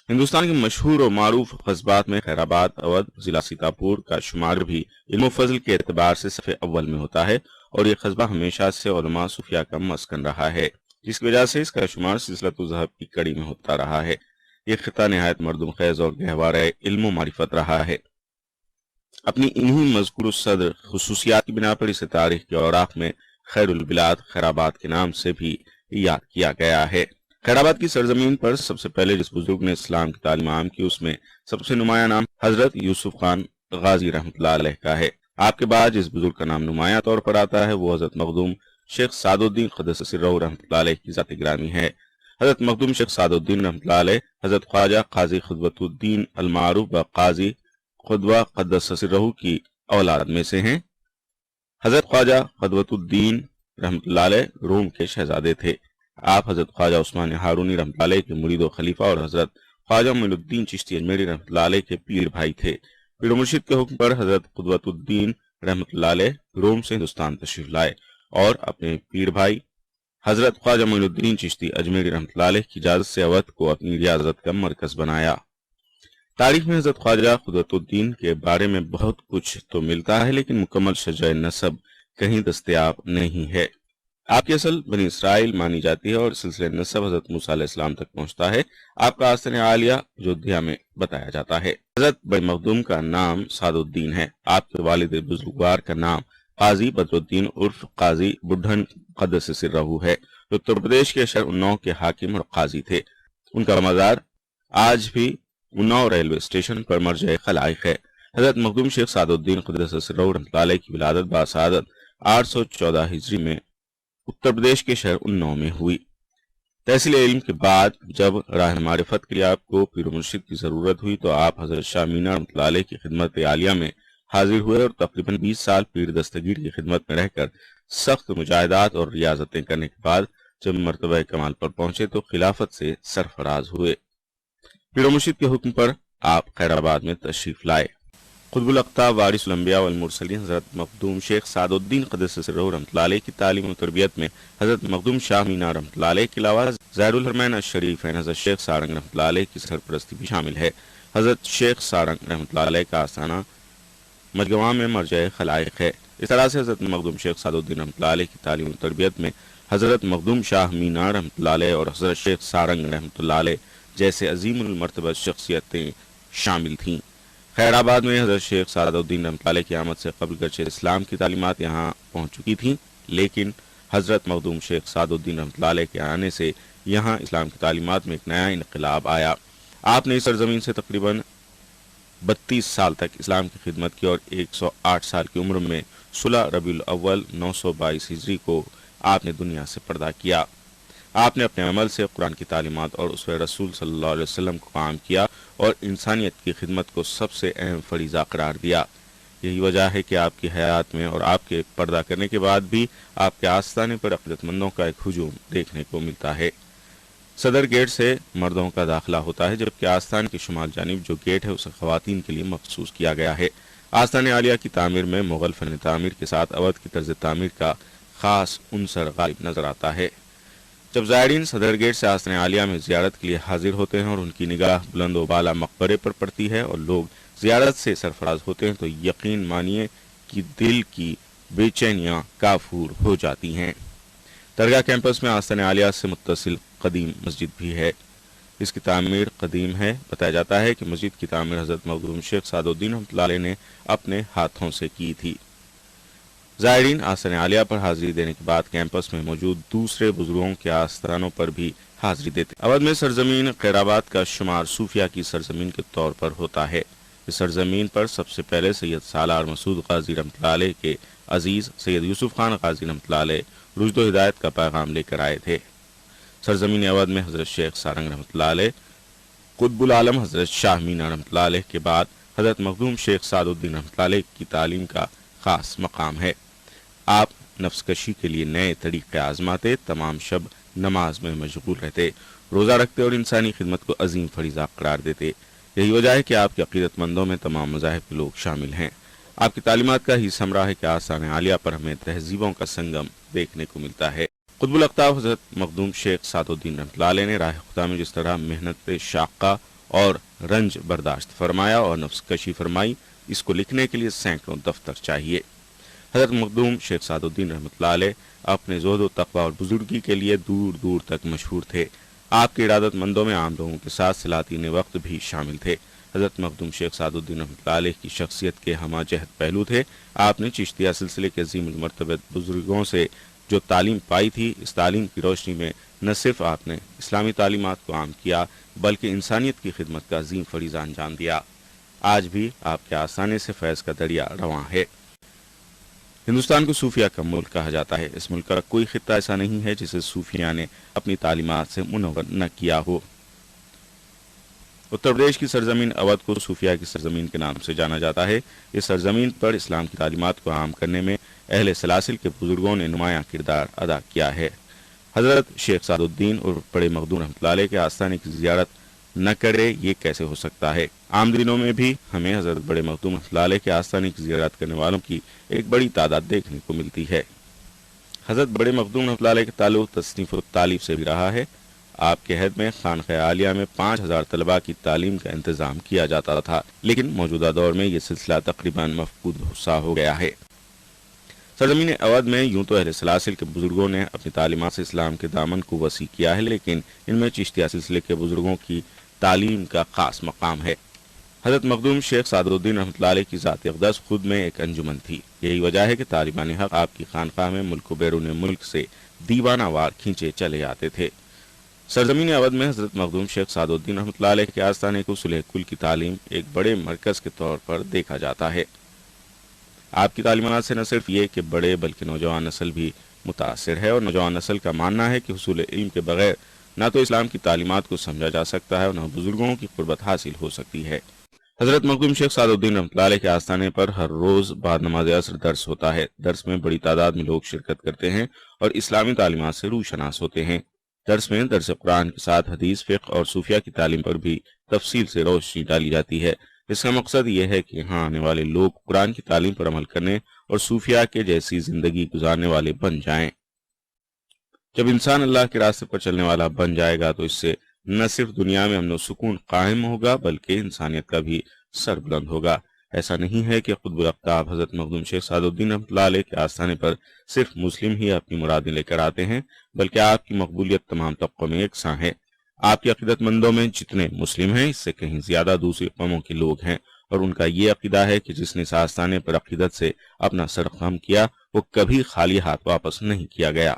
ہندوستان کے مشہور اور معروف قصبات میں خیر آباد اودھ ضلع سیتاپور کا شمار بھی علم و فضل کے اعتبار سے صف اول میں ہوتا ہے، اور یہ قصبہ ہمیشہ سے علماء صوفیاء کا مسکن رہا ہے، جس کی وجہ سے اس کا شمار سلسلۃ الذہب کی کڑی میں ہوتا رہا ہے۔ یہ خطہ نہایت مردم خیز اور گہوارہ علم و معرفت رہا ہے۔ اپنی انہی مذکور الصدر خصوصیات کی بنا پر اسے تاریخ کے اوراق میں خیر البلاد خیر آباد کے نام سے بھی یاد کیا گیا ہے۔ خیر آباد کی سرزمین پر سب سے پہلے جس بزرگ نے اسلام کی تعلیم عام کی، اس میں سب سے نمایاں نام حضرت یوسف خان غازی رحمۃ اللہ علیہ کا ہے۔ آپ کے بعد جس بزرگ کا نام نمایاں طور پر آتا ہے وہ حضرت مخدوم شیخ سعد الدین قدس سرہ رحمۃ اللہ علیہ کی ذات گرامی ہے۔ حضرت مخدوم شیخ سعد الدین رحمۃ اللہ علیہ حضرت خواجہ قاضی خدوۃ الدین المعروف و قاضی خدوہ قدس سرہ کی اولاد میں سے ہیں۔ حضرت خواجہ خدوۃ الدین رحمۃ اللہ علیہ روم کے شہزادے تھے۔ آپ حضرت خواجہ عثمان ہارونی رحمۃ اللہ علیہ کے مرید و خلیفہ اور حضرت خواجہ معین الدین چشتی اجمیری رحمۃ اللہ علیہ کے پیر بھائی تھے۔ پیر و مرشد کے حکم پر حضرت قدوۃ الدین رحمۃ اللہ علیہ روم سے ہندوستان تشریف لائے اور اپنے پیر بھائی حضرت خواجہ معین الدین چشتی اجمیری رحمۃ اللہ علیہ کی اجازت سے اودھ کو اپنی ریاضت کا مرکز بنایا۔ تاریخ میں حضرت خواجہ قدوۃ الدین کے بارے میں بہت کچھ تو ملتا ہے، لیکن مکمل شجرہ نسب کہیں دستیاب نہیں ہے۔ آپ کی اصل بنی اسرائیل مانی جاتی ہے اور سلسلہ نسب حضرت موسیٰ علیہ السلام تک پہنچتا ہے۔ آپ کا آستان عالیہ اجودھیا میں بتایا جاتا ہے۔ حضرت بڑے مخدوم کا نام سعد الدین ہے۔ آپ کے والد بزرگوار کا نام قاضی بدر الدین عرف قاضی بڈھن قدس سرہ ہے، جو اتر پردیش کے شہر اناؤ کے حاکم اور قاضی تھے۔ ان کا مزار آج بھی اناؤ ریلوے اسٹیشن پر مرجع خلائق ہے۔ حضرت مخدوم شیخ سعد الدین قدس سرہ رحمۃ اللہ علیہ کی ولادت باسعادت 814 ہجری میں اتر پردیش کے شہر اناؤ میں ہوئی۔ تحصیل علم کے بعد جب راہ معرفت کے لیے آپ کو پیر و مرشد کی ضرورت ہوئی تو آپ حضرت شاہ مینا رحمۃ اللہ علیہ کی خدمت عالیہ میں حاضر ہوئے اور تقریباً 20 سال پیر دستگیر کی خدمت میں رہ کر سخت مجاہدات اور ریاضتیں کرنے کے بعد جب مرتبہ کمال پر پہنچے تو خلافت سے سرفراز ہوئے۔ پیر و مرشد کے حکم پر آپ خیر آباد میں تشریف لائے۔ قطب الاقطاب وارث الانبیاء والمرسلین حضرت مخدوم شیخ سعد الدین قدس سرہ رحمۃ اللہ علیہ کی تعلیم و تربیت میں حضرت مخدوم شاہ مینا رحمۃ اللہ علیہ کے علاوہ ظاہر الحرمین الشریفین حضرت شیخ سارنگ رحمۃ اللہ علیہ کی سرپرستی بھی شامل ہے۔ حضرت شیخ سارنگ رحمۃ اللہ علیہ کا آستانہ مجگواں میں مرجع خلائق ہے۔ اس طرح سے حضرت مخدوم شیخ سعد الدین رحمۃ اللہ علیہ کی تعلیم و تربیت میں حضرت مخدوم شاہ مینا رحمۃ اللہ علیہ اور حضرت شیخ سارنگ رحمۃ اللہ علیہ جیسے عظیم المرتبہ شخصیتیں شامل تھیں۔ خیر آباد میں حضرت شیخ سعد الدین رحمۃ اللہ علیہ کی آمد سے قبل گرچہ اسلام کی تعلیمات یہاں پہنچ چکی تھیں، لیکن حضرت مخدوم شیخ سعد الدین رحمۃ اللہ علیہ کے آنے سے یہاں اسلام کی تعلیمات میں ایک نیا انقلاب آیا۔ آپ نے اس سرزمین سے تقریباً 32 سال تک اسلام کی خدمت کی اور 108 سال کی عمر میں 16 ربیع الاول 922 ہجری کو آپ نے دنیا سے پردہ کیا۔ آپ نے اپنے عمل سے قرآن کی تعلیمات اور اسوہ رسول صلی اللہ علیہ وسلم کو قائم کیا اور انسانیت کی خدمت کو سب سے اہم فریضہ قرار دیا۔ یہی وجہ ہے کہ آپ کی حیات میں اور آپ کے پردہ کرنے کے بعد بھی آپ کے آستانے پر عقیدت مندوں کا ایک ہجوم دیکھنے کو ملتا ہے۔ صدر گیٹ سے مردوں کا داخلہ ہوتا ہے، جبکہ آستان کی شمال جانب جو گیٹ ہے اسے خواتین کے لیے مخصوص کیا گیا ہے۔ آستان عالیہ کی تعمیر میں مغل فن تعمیر کے ساتھ اودھ کی طرز تعمیر کا خاص عنصر غالب نظر آتا ہے۔ جب زائرین صدر گیٹ سے آستان عالیہ میں زیارت کے لیے حاضر ہوتے ہیں اور ان کی نگاہ بلند و بالا مقبرے پر پڑتی ہے اور لوگ زیارت سے سرفراز ہوتے ہیں تو یقین مانیے کہ دل کی بے چینیاں کافور ہو جاتی ہیں۔ درگاہ کیمپس میں آستان عالیہ سے متصل قدیم مسجد بھی ہے۔ اس کی تعمیر قدیم ہے۔ بتایا جاتا ہے کہ مسجد کی تعمیر حضرت مخدوم شیخ سعد الدین رحمۃ اللہ علیہ نے اپنے ہاتھوں سے کی تھی۔ زائرین آستان عالیہ پر حاضری دینے کے بعد کیمپس میں موجود دوسرے بزرگوں کے آستانوں پر بھی حاضری دیتے۔ اودھ میں سرزمین خیر آباد کا شمار صوفیہ کی سرزمین کے طور پر ہوتا ہے۔ اس سرزمین پر سب سے پہلے سید سالار مسعود غازی رحمۃ اللہ علیہ کے عزیز سید یوسف خان غازی رحمۃ اللہ علیہ رشد و ہدایت کا پیغام لے کر آئے تھے۔ سرزمین اودھ میں حضرت شیخ سارنگ رحمۃ اللہ علیہ، قطب العالم حضرت شاہ مینا رحمۃ اللہ علیہ کے بعد حضرت مخدوم شیخ سعد الدین رحمۃ اللہ علیہ کی تعلیم کا خاص مقام ہے۔ آپ نفس کشی کے لیے نئے طریقے آزماتے، تمام شب نماز میں مشغول رہتے، روزہ رکھتے اور انسانی خدمت کو عظیم فریضہ قرار دیتے۔ یہی وجہ ہے کہ آپ کے عقیدت مندوں میں تمام مذاہب کے لوگ شامل ہیں۔ آپ کی تعلیمات کا ہی ثمرہ ہے کہ آستان عالیہ پر ہمیں تہذیبوں کا سنگم دیکھنے کو ملتا ہے۔ قطب الاقطاب حضرت مخدوم شیخ سعد الدین رحمۃ اللہ علیہ نے راہ خدا میں جس طرح محنت شاقہ اور رنج برداشت فرمایا اور نفس کشی فرمائی، اس کو لکھنے کے لیے سینکڑوں دفتر چاہیے۔ حضرت مخدوم شیخ سعد الدین رحمۃ اللہ علیہ اپنے زہد و تقوی اور بزرگی کے لیے دور دور تک مشہور تھے۔ آپ کے ارادت مندوں میں عام لوگوں کے ساتھ سلاطین وقت بھی شامل تھے۔ حضرت مخدوم شیخ سعد الدین رحمۃ اللہ علیہ کی شخصیت کے ہمہ جہت پہلو تھے۔ آپ نے چشتیہ سلسلے کے عظیم المرتبت بزرگوں سے جو تعلیم پائی تھی، اس تعلیم کی روشنی میں نہ صرف آپ نے اسلامی تعلیمات کو عام کیا بلکہ انسانیت کی خدمت کا عظیم فریضہ انجام دیا۔ آج بھی آپ کے آستانے سے فیض کا دریا رواں ہے۔ ہندوستان کو صوفیہ کا ملک کہا جاتا ہے۔ اس ملک کا کوئی خطہ ایسا نہیں ہے جسے صوفیہ نے اپنی تعلیمات سے منور نہ کیا ہو۔ اتر پردیش کی سرزمین اودھ کو صوفیہ کی سرزمین کے نام سے جانا جاتا ہے۔ اس سرزمین پر اسلام کی تعلیمات کو عام کرنے میں اہل سلاسل کے بزرگوں نے نمایاں کردار ادا کیا ہے۔ حضرت شیخ سعد الدین اور بڑے مخدوم رحمۃ اللہ علیہ کے آستانے کی زیارت نہ کرے یہ کیسے ہو سکتا ہے؟ عام دنوں میں بھی ہمیں حضرت بڑے مخدوم رحمۃ اللہ علیہ کے آستانے کی زیارت کرنے والوں کی ایک بڑی تعداد دیکھنے کو ملتی ہے۔ حضرت بڑے مخدوم رحمۃ اللہ علیہ کا تعلق تصنیف و تالیف سے بھی رہا ہے۔ آپ کے عہد میں خانقاہ عالیہ میں 5000 طلباء کی تعلیم کا انتظام کیا جاتا تھا، لیکن موجودہ دور میں یہ سلسلہ تقریباً مفقود سا ہو گیا ہے۔ سرزمین اودھ میں یوں تو اہل سلاسل کے بزرگوں نے اپنی تعلیمات سے اسلام کے دامن کو وسیع کیا ہے، لیکن ان میں چشتیہ سلسلے کے بزرگوں کی تعلیم کا خاص مقام ہے۔ حضرت مخدوم شیخ سعد الدین رحمۃ اللہ علیہ کی ذات اقدس خود میں ایک انجمن تھی۔ یہی وجہ ہے کہ طالبان حق آپ کی خانقاہ میں ملک و بیرون ملک سے دیوانہ وار کھینچے چلے آتے تھے۔ سرزمین اودھ میں حضرت مخدوم شیخ سعد الدین رحمۃ اللہ علیہ کے آستانے کو صلح کل کی تعلیم ایک بڑے مرکز کے طور پر دیکھا جاتا ہے۔ آپ کی تعلیمات سے نہ صرف یہ کہ بڑے بلکہ نوجوان نسل بھی متاثر ہے، اور نوجوان نسل کا ماننا ہے کہ حصول علم کے بغیر نہ تو اسلام کی تعلیمات کو سمجھا جا سکتا ہے اور نہ بزرگوں کی قربت حاصل ہو سکتی ہے۔ حضرت مخدوم شیخ سعد الدین رحمۃ اللہ علیہ کے آستانے پر ہر روز بعد نماز عصر درس ہوتا ہے۔ درس میں بڑی تعداد میں لوگ شرکت کرتے ہیں اور اسلامی تعلیمات سے روشناس ہوتے ہیں۔ درس میں درس قرآن کے ساتھ حدیث، فقہ اور صوفیہ کی تعلیم پر بھی تفصیل سے روشنی ڈالی جاتی ہے۔ اس کا مقصد یہ ہے کہ یہاں آنے والے لوگ قرآن کی تعلیم پر عمل کرنے اور صوفیہ کے جیسی زندگی گزارنے والے بن جائیں۔ جب انسان اللہ کے راستے پر چلنے والا بن جائے گا تو اس سے نہ صرف دنیا میں امن و سکون قائم ہوگا بلکہ انسانیت کا بھی سر بلند ہوگا۔ ایسا نہیں ہے کہ قطب الافطاب حضرت مخدوم شیخ سعد الدین رحمۃ اللہ علیہ کے آستانے پر صرف مسلم ہی اپنی مرادیں لے کر آتے ہیں، بلکہ آپ کی مقبولیت تمام طبقوں میں یکساں ہے۔ آپ کے عقیدت مندوں میں جتنے مسلم ہیں اس سے کہیں زیادہ دوسری قوموں کے لوگ ہیں، اور ان کا یہ عقیدہ ہے کہ جس نے اس آستانے پر عقیدت سے اپنا سر خم کیا وہ کبھی خالی ہاتھ واپس نہیں کیا گیا۔